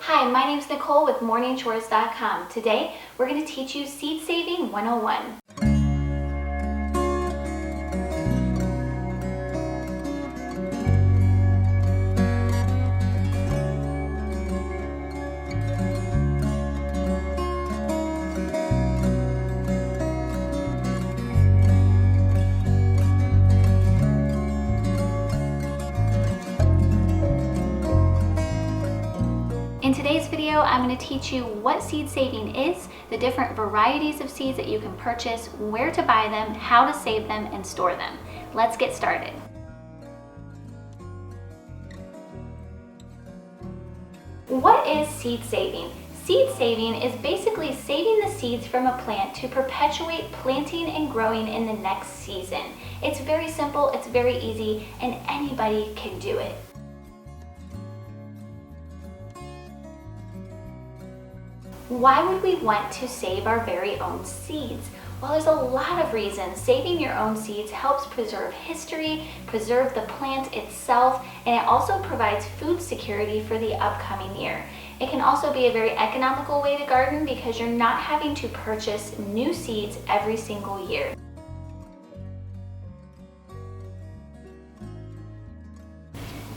Hi, my name is Nicole with morningchores.com. Today, we're going to teach you Seed Saving 101. In today's video, I'm going to teach you what seed saving is, the different varieties of seeds that you can purchase, where to buy them, how to save them, and store them. Let's get started. What is seed saving? Seed saving is basically saving the seeds from a plant to perpetuate planting and growing in the next season. It's very simple, it's very easy, and anybody can do it. Why would we want to save our very own seeds? Well, there's a lot of reasons. Saving your own seeds helps preserve history, preserve the plant itself, and it also provides food security for the upcoming year. It can also be a very economical way to garden because you're not having to purchase new seeds every single year.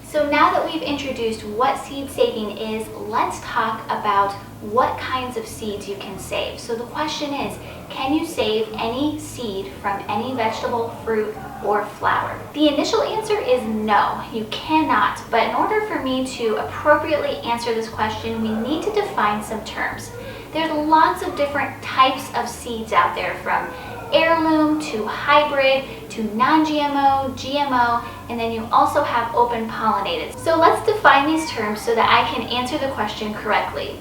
So now that we've introduced what seed saving is, let's talk about what kinds of seeds you can save. So the question is, can you save any seed from any vegetable, fruit, or flower? The initial answer is no, you cannot. But in order for me to appropriately answer this question, we need to define some terms. There's lots of different types of seeds out there, from heirloom to hybrid to non-GMO, GMO, and then you also have open-pollinated. So let's define these terms so that I can answer the question correctly.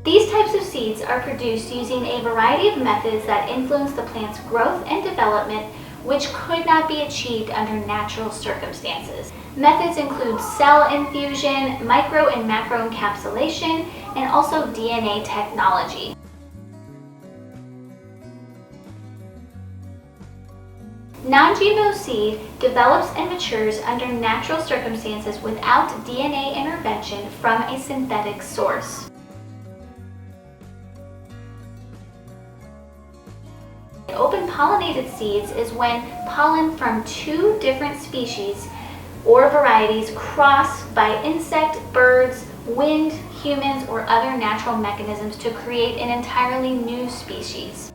These types of seeds are produced using a variety of methods that influence the plant's growth and development, which could not be achieved under natural circumstances. Methods include cell infusion, micro and macro encapsulation, and also DNA technology. Non-GMO seed develops and matures under natural circumstances without DNA intervention from a synthetic source. Open-pollinated seeds is when pollen from two different species or varieties cross by insect, birds, wind, humans, or other natural mechanisms to create an entirely new species.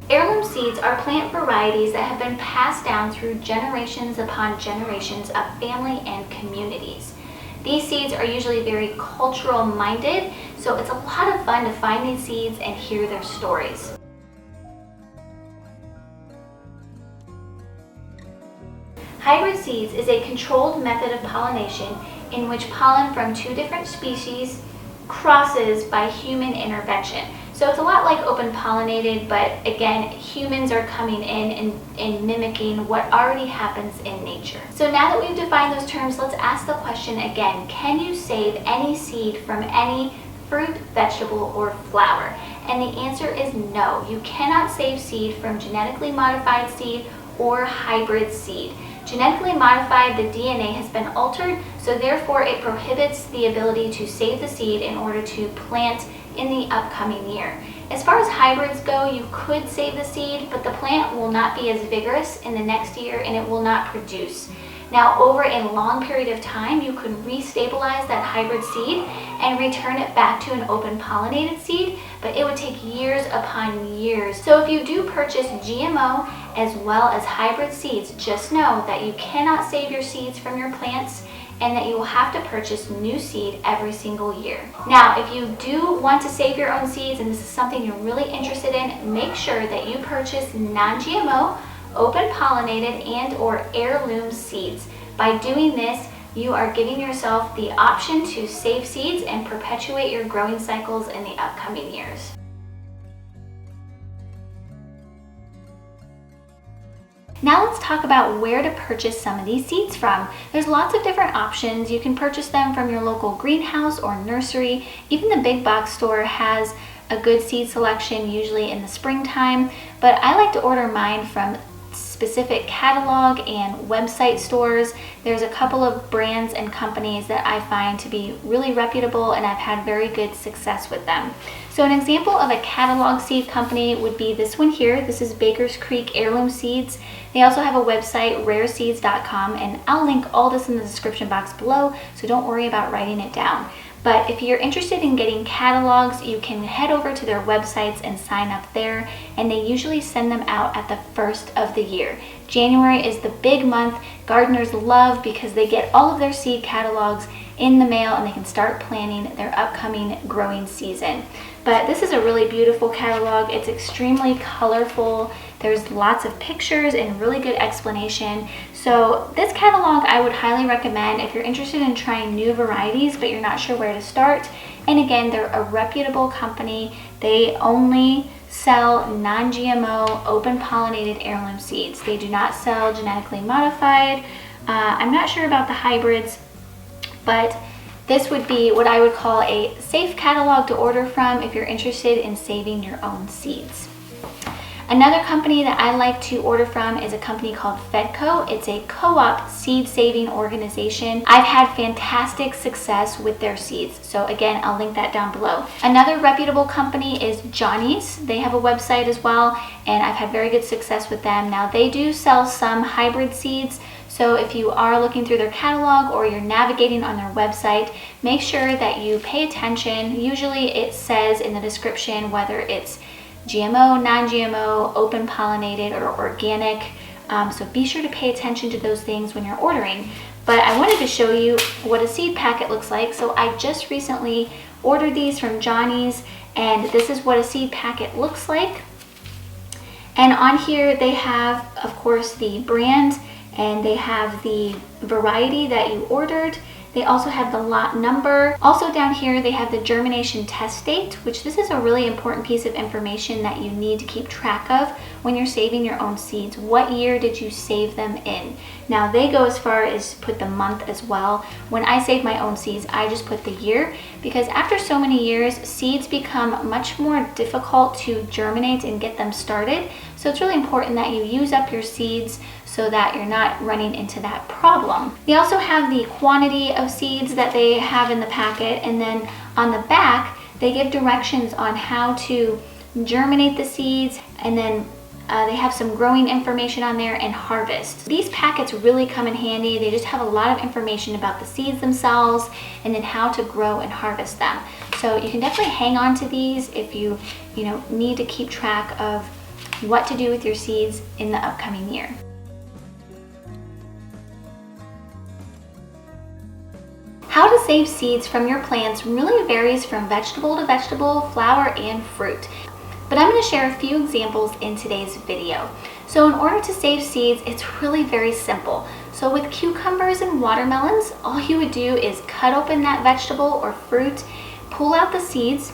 Heirloom seeds are plant varieties that have been passed down through generations upon generations of family and communities. These seeds are usually very cultural minded, so it's a lot of fun to find these seeds and hear their stories. Hybrid seeds is a controlled method of pollination in which pollen from two different species crosses by human intervention. So it's a lot like open-pollinated, but again, humans are coming in and mimicking what already happens in nature. So now that we've defined those terms, let's ask the question again. Can you save any seed from any fruit, vegetable, or flower? And the answer is no. You cannot save seed from genetically modified seed or hybrid seed. Genetically modified, the DNA has been altered, so therefore it prohibits the ability to save the seed in order to plant in the upcoming year. As far as hybrids go, you could save the seed, but the plant will not be as vigorous in the next year and it will not produce. Now, over a long period of time, you could restabilize that hybrid seed and return it back to an open-pollinated seed, but it would take years upon years. So if you do purchase GMO as well as hybrid seeds, just know that you cannot save your seeds from your plants and that you will have to purchase new seed every single year. Now, if you do want to save your own seeds and this is something you're really interested in, make sure that you purchase non-GMO, open-pollinated, and or heirloom seeds. By doing this, you are giving yourself the option to save seeds and perpetuate your growing cycles in the upcoming years. Now let's talk about where to purchase some of these seeds from. There's lots of different options. You can purchase them from your local greenhouse or nursery. Even the big box store has a good seed selection usually in the springtime, but I like to order mine from specific catalog and website stores. There's a couple of brands and companies that I find to be really reputable, and I've had very good success with them. So an example of a catalog seed company would be this one here. This is Baker's Creek Heirloom Seeds. They also have a website, rareseeds.com, and I'll link all this in the description box below, so don't worry about writing it down. But if you're interested in getting catalogs, you can head over to their websites and sign up there, and they usually send them out at the first of the year. January is the big month gardeners love because they get all of their seed catalogs in the mail and they can start planning their upcoming growing season. But this is a really beautiful catalog. It's extremely colorful. There's lots of pictures and really good explanation. So this catalog I would highly recommend if you're interested in trying new varieties but you're not sure where to start. And again, they're a reputable company. They only sell non-GMO open-pollinated heirloom seeds. They do not sell genetically modified. I'm not sure about the hybrids, but this would be what I would call a safe catalog to order from if you're interested in saving your own seeds. Another company that I like to order from is a company called Fedco. It's a co-op seed saving organization. I've had fantastic success with their seeds. So again, I'll link that down below. Another reputable company is Johnny's. They have a website as well, and I've had very good success with them. Now they do sell some hybrid seeds. So if you are looking through their catalog or you're navigating on their website, make sure that you pay attention. Usually it says in the description whether it's GMO, non-GMO, open-pollinated, or organic. So be sure to pay attention to those things when you're ordering. But I wanted to show you what a seed packet looks like. So I just recently ordered these from Johnny's, and this is what a seed packet looks like. And on here they have, of course, the brand, and they have the variety that you ordered. They also have the lot number. Also down here, they have the germination test date, which this is a really important piece of information that you need to keep track of when you're saving your own seeds. What year did you save them in? Now they go as far as put the month as well. When I save my own seeds, I just put the year, because after so many years, seeds become much more difficult to germinate and get them started. So it's really important that you use up your seeds so that you're not running into that problem. They also have the quantity of seeds that they have in the packet, and then on the back they give directions on how to germinate the seeds, and then they have some growing information on there and harvest. These packets really come in handy. They just have a lot of information about the seeds themselves and then how to grow and harvest them. So you can definitely hang on to these if you need to keep track of what to do with your seeds in the upcoming year. How to save seeds from your plants really varies from vegetable to vegetable, flower, and fruit. But I'm going to share a few examples in today's video. So in order to save seeds, it's really very simple. So with cucumbers and watermelons, all you would do is cut open that vegetable or fruit, pull out the seeds.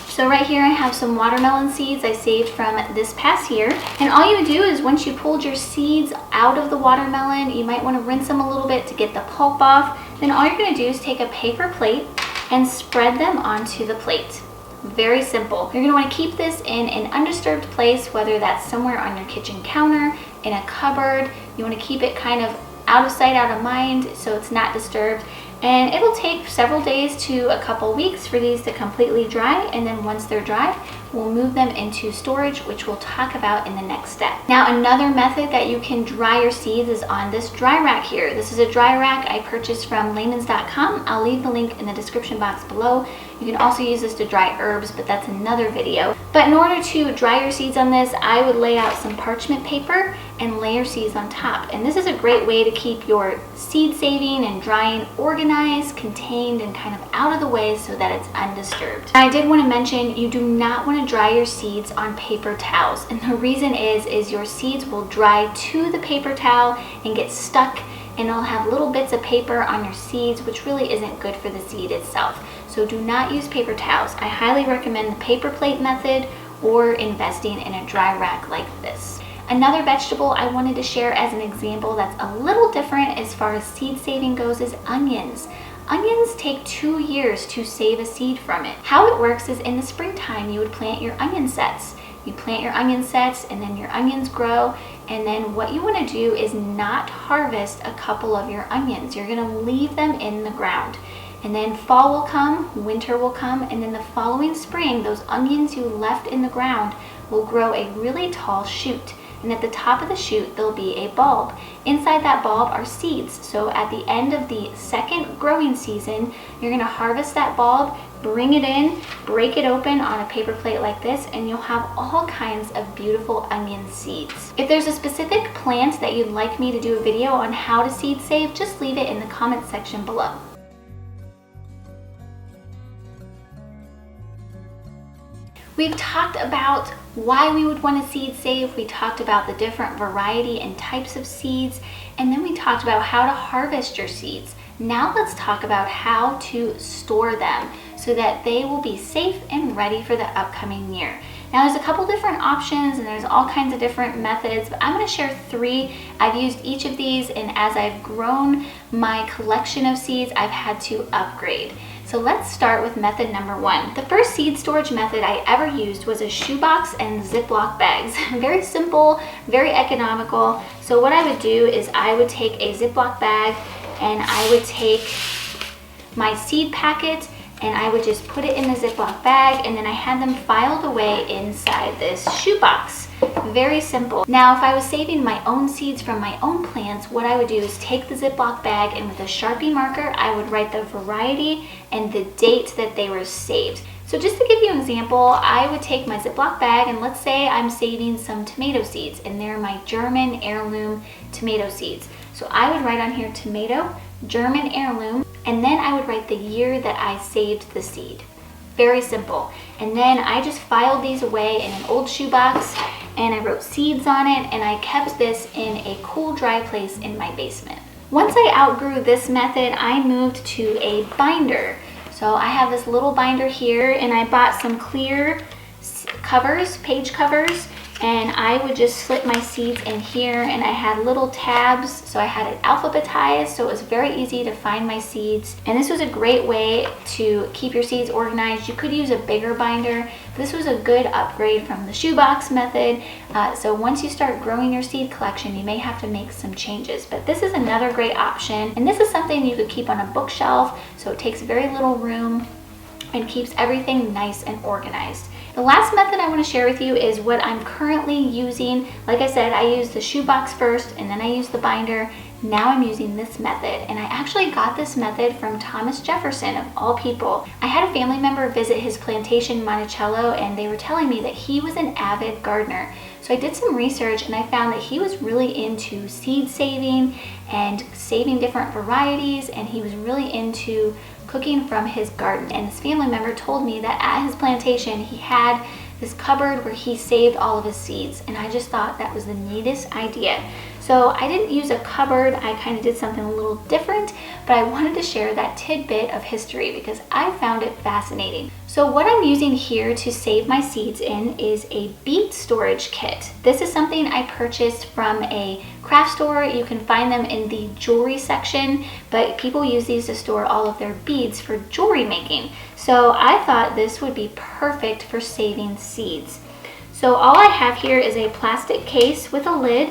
So right here I have some watermelon seeds I saved from this past year. And all you would do is once you pulled your seeds out of the watermelon, you might want to rinse them a little bit to get the pulp off. Then all you're going to do is take a paper plate and spread them onto the plate. Very simple. You're going to want to keep this in an undisturbed place, whether that's somewhere on your kitchen counter, in a cupboard. You want to keep it kind of out of sight, out of mind, so it's not disturbed. And it'll take several days to a couple weeks for these to completely dry, and then once they're dry, we'll move them into storage, which we'll talk about in the next step. Now, another method that you can dry your seeds is on this dry rack here. This is a dry rack I purchased from layman's.com. I'll leave the link in the description box below. You can also use this to dry herbs, but that's another video. But in order to dry your seeds on this, I would lay out some parchment paper and lay your seeds on top. And this is a great way to keep your seed saving and drying organized, contained, and kind of out of the way so that it's undisturbed. I did want to mention you do not want to dry your seeds on paper towels. And the reason is your seeds will dry to the paper towel and get stuck, and it'll have little bits of paper on your seeds, which really isn't good for the seed itself. So do not use paper towels. I highly recommend the paper plate method or investing in a dry rack like this. Another vegetable I wanted to share as an example that's a little different as far as seed saving goes is onions. onions take 2 years to save a seed from it. How it works is in the springtime, you would plant your onion sets. You plant your onion sets and then your onions grow, and then what you want to do is not harvest a couple of your onions. You're going to leave them in the ground. And then fall will come, winter will come, and then the following spring, those onions you left in the ground will grow a really tall shoot. And at the top of the shoot, there'll be a bulb. Inside that bulb are seeds. So at the end of the second growing season, you're going to harvest that bulb, bring it in, break it open on a paper plate like this, and you'll have all kinds of beautiful onion seeds. If there's a specific plant that you'd like me to do a video on how to seed save, just leave it in the comment section below. We've talked about why we would want to seed save. We talked about the different variety and types of seeds, and then we talked about how to harvest your seeds. Now let's talk about how to store them so that they will be safe and ready for the upcoming year. Now there's a couple different options and there's all kinds of different methods, but I'm going to share 3. I've used each of these, and as I've grown my collection of seeds, I've had to upgrade. So let's start with method number 1. The first seed storage method I ever used was a shoebox and Ziploc bags. Very simple, very economical. So what I would do is I would take a Ziploc bag and I would take my seed packet and I would just put it in the Ziploc bag, and then I had them filed away inside this shoebox. Very simple. Now, if I was saving my own seeds from my own plants, what I would do is take the Ziploc bag and with a Sharpie marker, I would write the variety and the date that they were saved. So just to give you an example, I would take my Ziploc bag and let's say I'm saving some tomato seeds and they're my German heirloom tomato seeds. So I would write on here tomato, German heirloom, and then I would write the year that I saved the seed. Very simple. And then I just filed these away in an old shoebox and I wrote seeds on it, and I kept this in a cool, dry place in my basement. Once I outgrew this method, I moved to a binder. So I have this little binder here, and I bought some clear covers, page covers, and I would just slip my seeds in here, and I had little tabs, so I had it alphabetized, so it was very easy to find my seeds. And this was a great way to keep your seeds organized. You could use a bigger binder. This was a good upgrade from the shoebox method. So once you start growing your seed collection, you may have to make some changes, but this is another great option. And this is something you could keep on a bookshelf, so it takes very little room and keeps everything nice and organized. The last method I want to share with you is what I'm currently using. Like I said, I used the shoebox first and then I used the binder. Now I'm using this method, and I actually got this method from Thomas Jefferson, of all people. I had a family member visit his plantation in Monticello, and they were telling me that he was an avid gardener. So I did some research and I found that he was really into seed saving and saving different varieties, and he was really into cooking from his garden. And this family member told me that at his plantation he had this cupboard where he saved all of his seeds, and I just thought that was the neatest idea. So I didn't use a cupboard, I kind of did something a little different, but I wanted to share that tidbit of history because I found it fascinating. So what I'm using here to save my seeds in is a bead storage kit. This is something I purchased from a craft store. You can find them in the jewelry section, but people use these to store all of their beads for jewelry making. So I thought this would be perfect for saving seeds. So all I have here is a plastic case with a lid,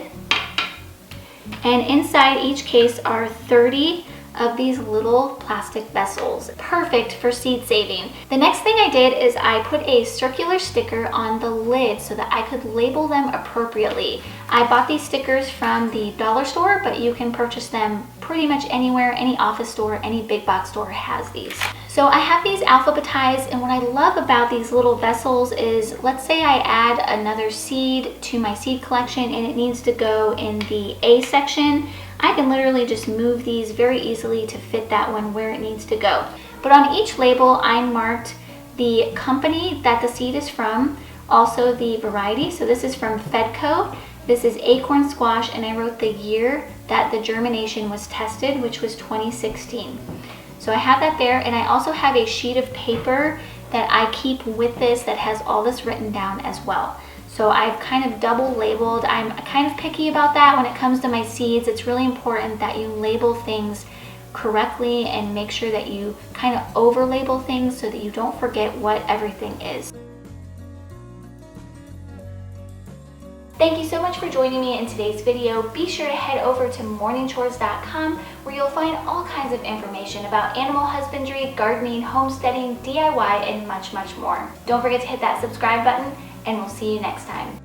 and inside each case are 30 of these little plastic vessels. Perfect for seed saving. The next thing I did is I put a circular sticker on the lid so that I could label them appropriately. I bought these stickers from the dollar store, but you can purchase them pretty much anywhere. Any office store, any big box store has these. So I have these alphabetized, and what I love about these little vessels is, let's say I add another seed to my seed collection and it needs to go in the A section. I can literally just move these very easily to fit that one where it needs to go. But on each label, I marked the company that the seed is from, also the variety. So this is from Fedco. This is acorn squash, and I wrote the year that the germination was tested, which was 2016. So I have that there, and I also have a sheet of paper that I keep with this that has all this written down as well. So I've kind of double labeled. I'm kind of picky about that when it comes to my seeds. It's really important that you label things correctly and make sure that you kind of over-label things so that you don't forget what everything is. Thank you so much for joining me in today's video. Be sure to head over to morningchores.com where you'll find all kinds of information about animal husbandry, gardening, homesteading, DIY, and much, much more. Don't forget to hit that subscribe button, and we'll see you next time.